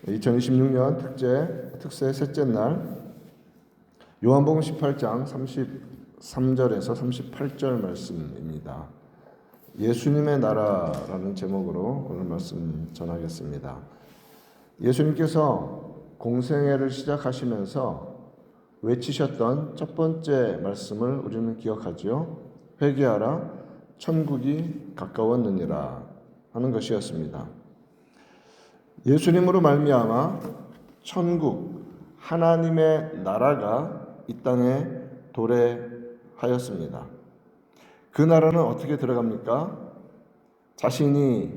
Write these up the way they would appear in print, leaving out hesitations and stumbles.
2026년 특세 셋째 날 요한복음 18장 33절에서 38절 말씀입니다. 예수님의 나라라는 제목으로 오늘 말씀 전하겠습니다. 예수님께서 공생애를 시작하시면서 외치셨던 첫 번째 말씀을 우리는 기억하지요. 회개하라, 천국이 가까웠느니라 하는 것이었습니다. 예수님으로 말미암아 천국, 하나님의 나라가 이 땅에 도래하였습니다. 그 나라는 어떻게 들어갑니까? 자신이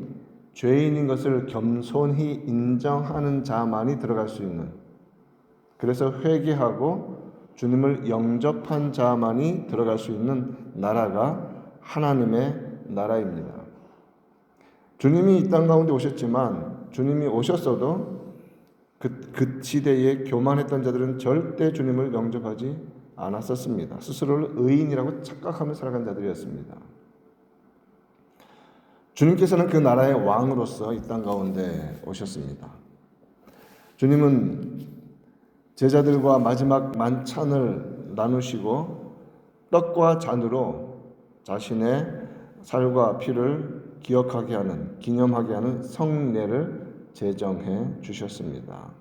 죄인인 것을 겸손히 인정하는 자만이 들어갈 수 있는, 그래서 회개하고 주님을 영접한 자만이 들어갈 수 있는 나라가 하나님의 나라입니다. 주님이 이 땅 가운데 오셨지만 주님이 오셨어도 그 시대에 교만했던 자들은 절대 주님을 영접하지 않았었습니다. 스스로를 의인이라고 착각하며 살아간 자들이었습니다. 주님께서는 그 나라의 왕으로서 이 땅 가운데 오셨습니다. 주님은 제자들과 마지막 만찬을 나누시고 떡과 잔으로 자신의 살과 피를 기억하게 하는, 기념하게 하는 성례를 제정해 주셨습니다.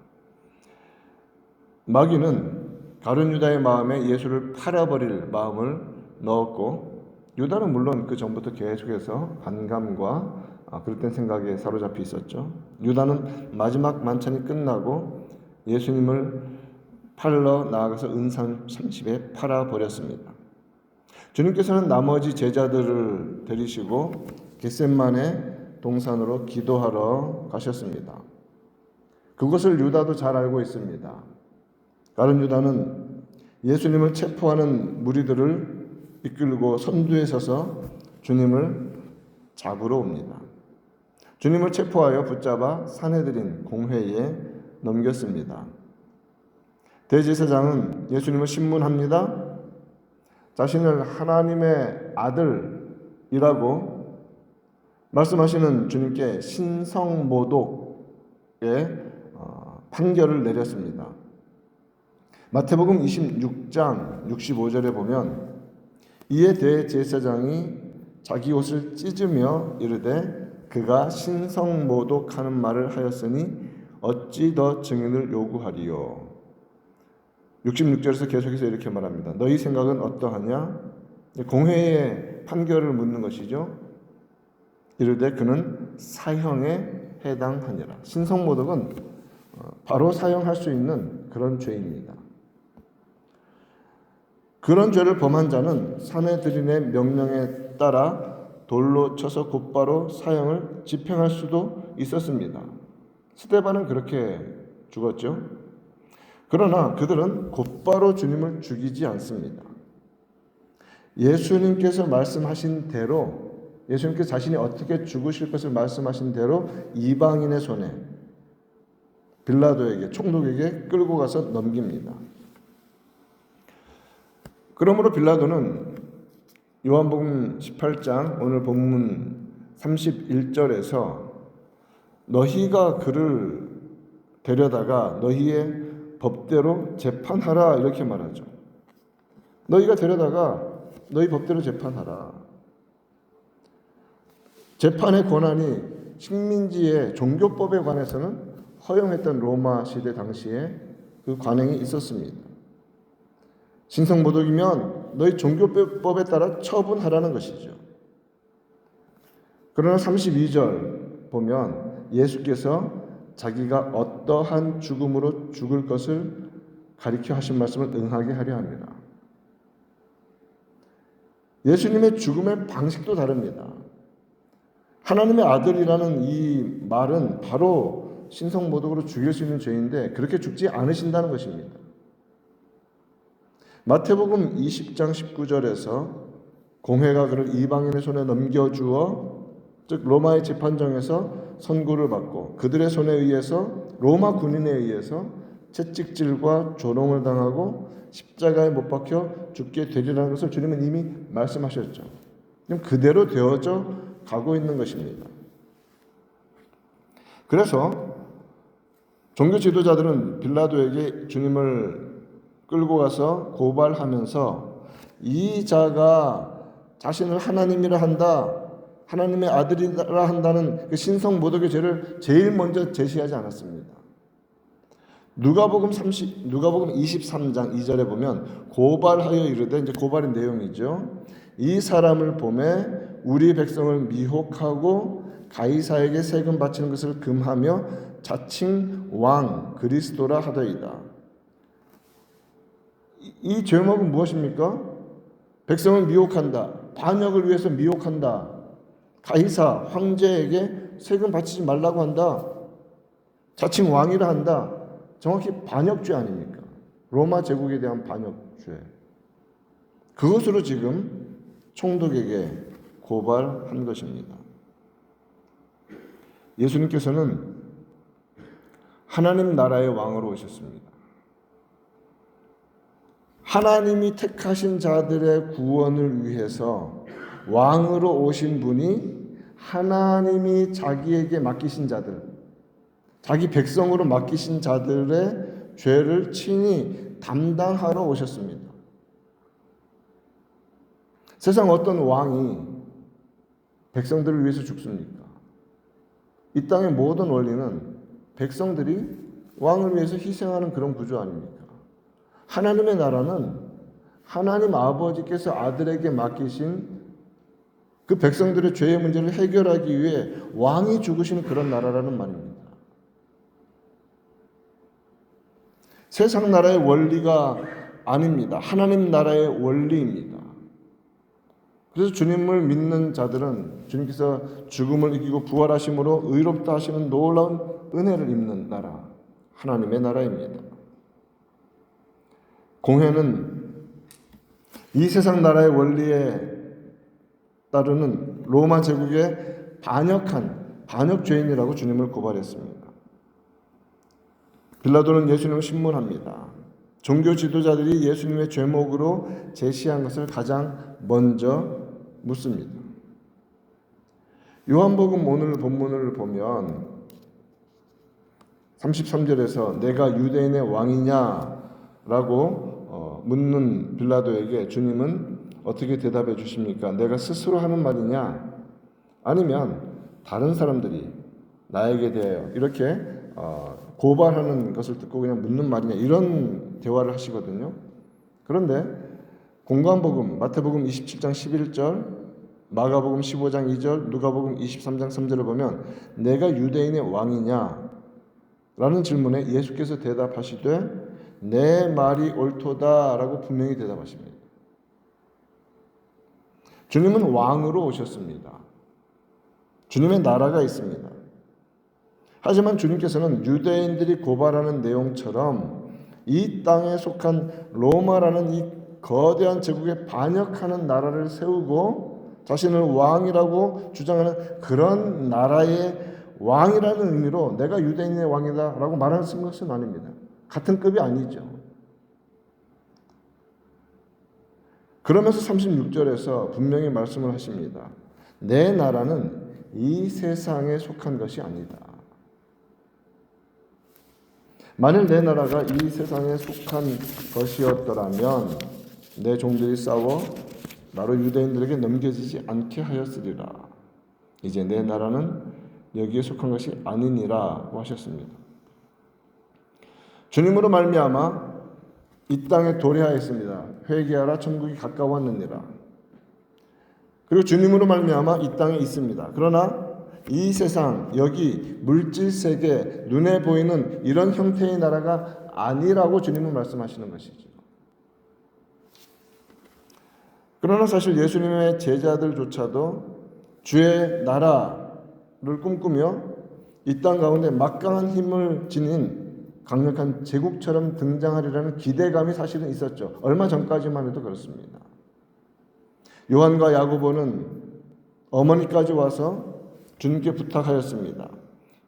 마귀는 가룟 유다의 마음에 예수를 팔아버릴 마음을 넣었고, 유다는 물론 그 전부터 계속해서 반감과 그릇된 생각에 사로잡혀 있었죠. 유다는 마지막 만찬이 끝나고 예수님을 팔러 나아가서 은상 30에 팔아버렸습니다. 주님께서는 나머지 제자들을 데리시고 겟셋마네 동산으로 기도하러 가셨습니다. 그것을 유다도 잘 알고 있습니다. 가룟 유다는 예수님을 체포하는 무리들을 이끌고 선두에 서서 주님을 잡으러 옵니다. 주님을 체포하여 붙잡아 사내들인 공회에 넘겼습니다. 대제사장은 예수님을 신문합니다. 자신을 하나님의 아들이라고 말씀하시는 주님께 신성모독의 판결을 내렸습니다. 마태복음 26장 65절에 보면 이에 대제사장이 자기 옷을 찢으며 이르되 그가 신성모독하는 말을 하였으니 어찌 더 증인을 요구하리요. 66절에서 계속해서 이렇게 말합니다. 너희 생각은 어떠하냐? 공회의 판결을 묻는 것이죠. 이르되 그는 사형에 해당하니라. 신성모독은 바로 사형할 수 있는 그런 죄입니다. 그런 죄를 범한 자는 사내들인의 명령에 따라 돌로 쳐서 곧바로 사형을 집행할 수도 있었습니다. 스데반은 그렇게 죽었죠. 그러나 그들은 곧바로 주님을 죽이지 않습니다. 예수님께서 말씀하신 대로, 예수님께서 자신이 어떻게 죽으실 것을 말씀하신 대로 이방인의 손에, 빌라도에게, 총독에게 끌고 가서 넘깁니다. 그러므로 빌라도는 요한복음 18장 오늘 본문 31절에서 너희가 그를 데려다가 너희의 법대로 재판하라 이렇게 말하죠. 너희가 데려다가 너희 법대로 재판하라. 재판의 권한이 식민지의 종교법에 관해서는 허용했던 로마 시대 당시에 그 관행이 있었습니다. 신성모독이면 너희 종교법에 따라 처분하라는 것이죠. 그러나 32절 보면 예수께서 자기가 어떠한 죽음으로 죽을 것을 가리켜 하신 말씀을 응하게 하려 합니다. 예수님의 죽음의 방식도 다릅니다. 하나님의 아들이라는 이 말은 바로 신성모독으로 죽일 수 있는 죄인데 그렇게 죽지 않으신다는 것입니다. 마태복음 20장 19절에서 공회가 그를 이방인의 손에 넘겨주어, 즉 로마의 재판정에서 선고를 받고 그들의 손에 의해서, 로마 군인에 의해서 채찍질과 조롱을 당하고 십자가에 못 박혀 죽게 되리라는 것을 주님은 이미 말씀하셨죠. 그대로 되어져 가고 있는 것입니다. 그래서 종교 지도자들은 빌라도에게 주님을 끌고 가서 고발하면서 이 자가 자신을 하나님이라 한다, 하나님의 아들이라 한다는 그 신성 모독의 죄를 제일 먼저 제시하지 않았습니다. 누가복음 23장 2절에 보면 고발하여 이르되, 이제 고발의 내용이죠. 이 사람을 보매 우리 백성을 미혹하고 가이사에게 세금 바치는 것을 금하며 자칭 왕 그리스도라 하더이다. 이 죄목은 무엇입니까? 백성을 미혹한다. 반역을 위해서 미혹한다. 가이사 황제에게 세금 바치지 말라고 한다. 자칭 왕이라 한다. 정확히 반역죄 아닙니까? 로마 제국에 대한 반역죄. 그것으로 지금 총독에게 고발한 것입니다. 예수님께서는 하나님 나라의 왕으로 오셨습니다. 하나님이 택하신 자들의 구원을 위해서 왕으로 오신 분이 하나님이 자기에게 맡기신 자들, 자기 백성으로 맡기신 자들의 죄를 친히 담당하러 오셨습니다. 세상 어떤 왕이 백성들을 위해서 죽습니까? 이 땅의 모든 원리는 백성들이 왕을 위해서 희생하는 그런 구조 아닙니까? 하나님의 나라는 하나님 아버지께서 아들에게 맡기신 그 백성들의 죄의 문제를 해결하기 위해 왕이 죽으시는 그런 나라라는 말입니다. 세상 나라의 원리가 아닙니다. 하나님 나라의 원리입니다. 그래서 주님을 믿는 자들은 주님께서 죽음을 이기고 부활하심으로 의롭다 하시는 놀라운 은혜를 입는 나라, 하나님의 나라입니다. 공회는 이 세상 나라의 원리에 따르는 로마 제국의 반역죄인이라고 주님을 고발했습니다. 빌라도는 예수님을 신문합니다. 종교 지도자들이 예수님의 죄목으로 제시한 것을 가장 먼저 묻습니다. 요한복음 오늘 본문을 보면 33절에서 내가 유대인의 왕이냐라고 묻는 빌라도에게 주님은 어떻게 대답해 주십니까? 내가 스스로 하는 말이냐? 아니면 다른 사람들이 나에게 대하여 이렇게 고발하는 것을 듣고 그냥 묻는 말이냐? 이런 대화를 하시거든요. 그런데 공관복음, 마태복음 27장 11절, 마가복음 15장 2절, 누가복음 23장 3절을 보면 내가 유대인의 왕이냐? 라는 질문에 예수께서 대답하시되 내 말이 옳도다라고 분명히 대답하십니다. 주님은 왕으로 오셨습니다. 주님의 나라가 있습니다. 하지만 주님께서는 유대인들이 고발하는 내용처럼 이 땅에 속한 로마라는 이 거대한 제국에 반역하는 나라를 세우고 자신을 왕이라고 주장하는 그런 나라의 왕이라는 의미로 내가 유대인의 왕이다라고 말하는 것은 아닙니다. 같은 급이 아니죠. 그러면서 36절에서 분명히 말씀을 하십니다. 내 나라는 이 세상에 속한 것이 아니다. 만일 내 나라가 이 세상에 속한 것이었더라면 내 종들이 싸워 나로 유대인들에게 넘겨지지 않게 하였으리라. 이제 내 나라는 여기에 속한 것이 아니니라고 하셨습니다. 주님으로 말미암아 이 땅에 도래하였습니다. 회개하라 천국이 가까웠느니라. 그리고 주님으로 말미암아 이 땅에 있습니다. 그러나 이 세상 여기 물질 세계 눈에 보이는 이런 형태의 나라가 아니라고 주님은 말씀하시는 것이죠. 그러나 사실 예수님의 제자들조차도 주의 나라를 꿈꾸며 이 땅 가운데 막강한 힘을 지닌 강력한 제국처럼 등장하리라는 기대감이 사실은 있었죠. 얼마 전까지만 해도 그렇습니다. 요한과 야고보는 어머니까지 와서 주님께 부탁하였습니다.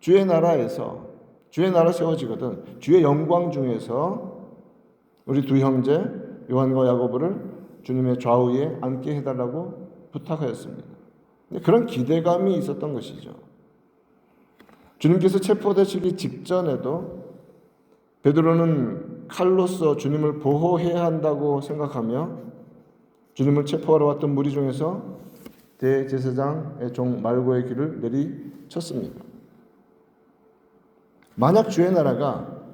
주의 나라에서 주의 나라 세워지거든 주의 영광 중에서 우리 두 형제 요한과 야고보를 주님의 좌우에 앉게 해달라고 부탁하였습니다. 그런 기대감이 있었던 것이죠. 주님께서 체포되시기 직전에도 베드로는 칼로서 주님을 보호해야 한다고 생각하며 주님을 체포하러 왔던 무리 중에서 대제사장의 종 말고의 길을 내리쳤습니다. 만약 주의 나라가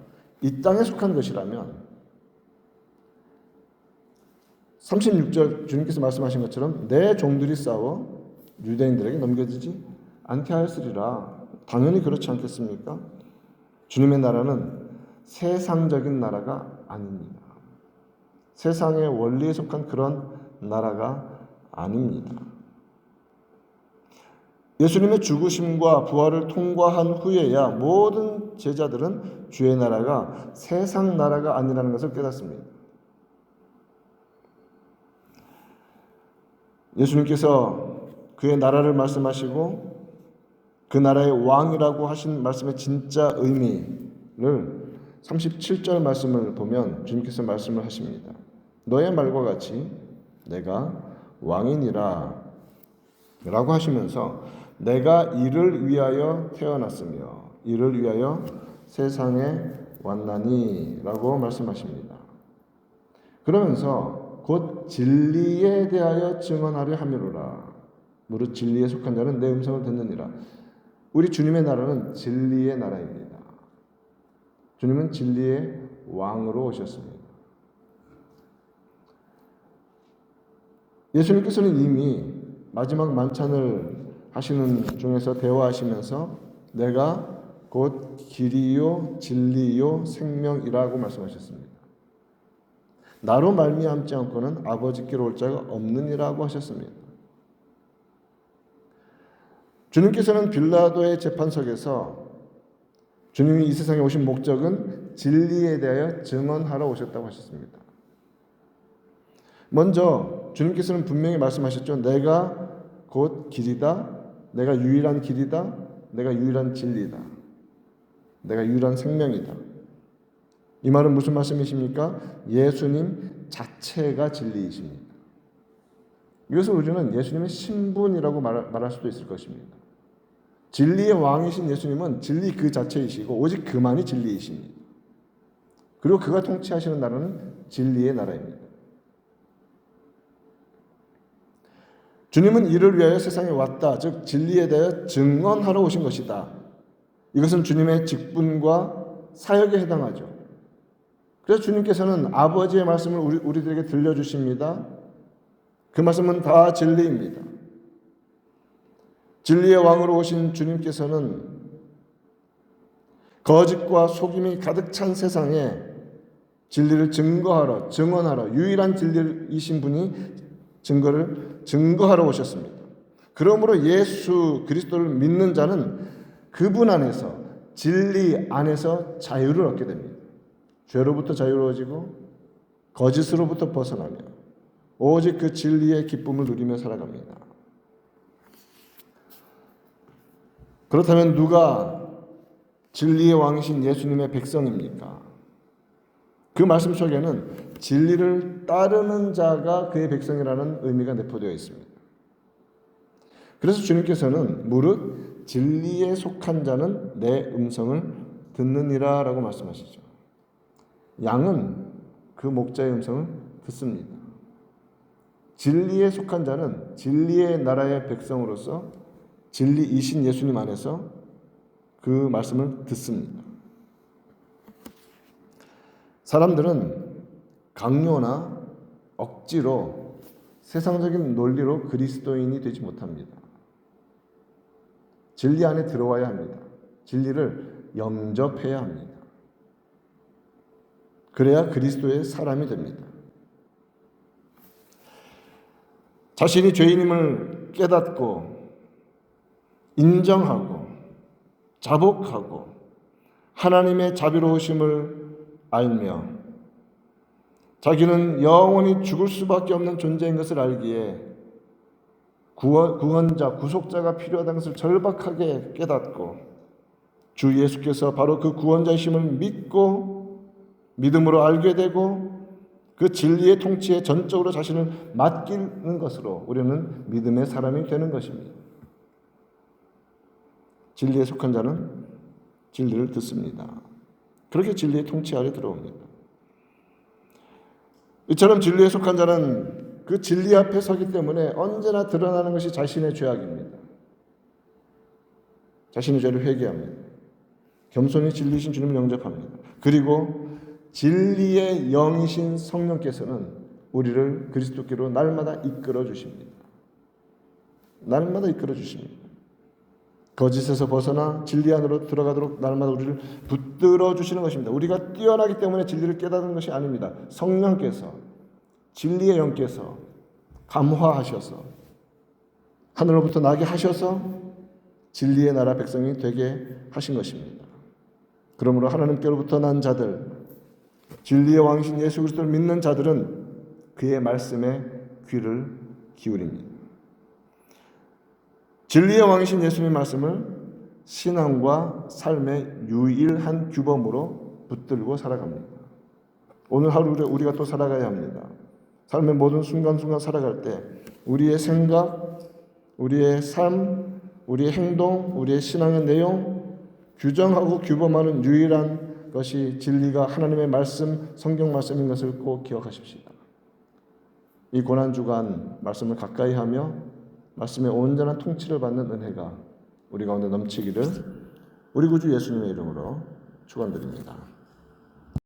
이 땅에 속한 것이라면 36절 주님께서 말씀하신 것처럼 내 종들이 싸워 유대인들에게 넘겨지지 않게 하였으리라. 당연히 그렇지 않겠습니까? 주님의 나라는 세상적인 나라가 아닙니다. 세상의 원리에 속한 그런 나라가 아닙니다. 예수님의 죽으심과 부활을 통과한 후에야 모든 제자들은 주의 나라가 세상 나라가 아니라는 것을 깨닫습니다. 예수님께서 그의 나라를 말씀하시고 그 나라의 왕이라고 하신 말씀의 진짜 의미를 37절 말씀을 보면 주님께서 말씀을 하십니다. 너의 말과 같이 내가 왕이니라 라고 하시면서 내가 이를 위하여 태어났으며 이를 위하여 세상에 왔나니 라고 말씀하십니다. 그러면서 곧 진리에 대하여 증언하려 함이로라. 무릇 진리에 속한 자는 내 음성을 듣느니라. 우리 주님의 나라는 진리의 나라입니다. 주님은 진리의 왕으로 오셨습니다. 예수님께서는 이미 마지막 만찬을 하시는 중에서 대화하시면서 내가 곧 길이요 진리요 생명이라고 말씀하셨습니다. 나로 말미암지 않고는 아버지께로 올 자가 없느니라고 하셨습니다. 주님께서는 빌라도의 재판석에서 주님이 이 세상에 오신 목적은 진리에 대하여 증언하러 오셨다고 하셨습니다. 먼저 주님께서는 분명히 말씀하셨죠. 내가 곧 길이다. 내가 유일한 길이다. 내가 유일한 진리다. 내가 유일한 생명이다. 이 말은 무슨 말씀이십니까? 예수님 자체가 진리이십니다. 이것을 우리는 예수님의 신분이라고 말할 수도 있을 것입니다. 진리의 왕이신 예수님은 진리 그 자체이시고 오직 그만이 진리이십니다. 그리고 그가 통치하시는 나라는 진리의 나라입니다. 주님은 이를 위하여 세상에 왔다. 즉 진리에 대해 증언하러 오신 것이다. 이것은 주님의 직분과 사역에 해당하죠. 그래서 주님께서는 아버지의 말씀을 우리들에게 들려주십니다. 그 말씀은 다 진리입니다. 진리의 왕으로 오신 주님께서는 거짓과 속임이 가득 찬 세상에 진리를 증언하러 유일한 진리이신 분이 증거하러 오셨습니다. 그러므로 예수 그리스도를 믿는 자는 그분 안에서 진리 안에서 자유를 얻게 됩니다. 죄로부터 자유로워지고 거짓으로부터 벗어나며 오직 그 진리의 기쁨을 누리며 살아갑니다. 그렇다면 누가 진리의 왕이신 예수님의 백성입니까? 그 말씀 속에는 진리를 따르는 자가 그의 백성이라는 의미가 내포되어 있습니다. 그래서 주님께서는 무릇 진리에 속한 자는 내 음성을 듣느니라 라고 말씀하시죠. 양은 그 목자의 음성을 듣습니다. 진리에 속한 자는 진리의 나라의 백성으로서 진리이신 예수님 안에서 그 말씀을 듣습니다. 사람들은 강요나 억지로 세상적인 논리로 그리스도인이 되지 못합니다. 진리 안에 들어와야 합니다. 진리를 영접해야 합니다. 그래야 그리스도의 사람이 됩니다. 자신이 죄인임을 깨닫고 인정하고 자복하고 하나님의 자비로우심을 알며 자기는 영원히 죽을 수밖에 없는 존재인 것을 알기에 구원자, 구속자가 필요하다는 것을 절박하게 깨닫고 주 예수께서 바로 그 구원자이심을 믿고 믿음으로 알게 되고 그 진리의 통치에 전적으로 자신을 맡기는 것으로 우리는 믿음의 사람이 되는 것입니다. 진리에 속한 자는 진리를 듣습니다. 그렇게 진리의 통치 아래 들어옵니다. 이처럼 진리에 속한 자는 그 진리 앞에 서기 때문에 언제나 드러나는 것이 자신의 죄악입니다. 자신의 죄를 회개합니다. 겸손히 진리신 주님을 영접합니다. 그리고 진리의 영이신 성령께서는 우리를 그리스도께로 날마다 이끌어 주십니다. 날마다 이끌어 주십니다. 거짓에서 벗어나 진리 안으로 들어가도록 날마다 우리를 붙들어 주시는 것입니다. 우리가 뛰어나기 때문에 진리를 깨닫는 것이 아닙니다. 성령께서, 진리의 영께서 감화하셔서 하늘로부터 나게 하셔서 진리의 나라 백성이 되게 하신 것입니다. 그러므로 하나님께로부터 난 자들, 진리의 왕이신 예수 그리스도를 믿는 자들은 그의 말씀에 귀를 기울입니다. 진리의 왕이신 예수님의 말씀을 신앙과 삶의 유일한 규범으로 붙들고 살아갑니다. 오늘 하루 우리가 또 살아가야 합니다. 삶의 모든 순간순간 살아갈 때 우리의 생각, 우리의 삶, 우리의 행동, 우리의 신앙의 내용 규정하고 규범하는 유일한 것이 진리가 하나님의 말씀, 성경 말씀인 것을 꼭 기억하십시오. 이 고난주간 말씀을 가까이 하며 말씀의 온전한 통치를 받는 은혜가 우리 가운데 넘치기를 우리 구주 예수님의 이름으로 축원드립니다.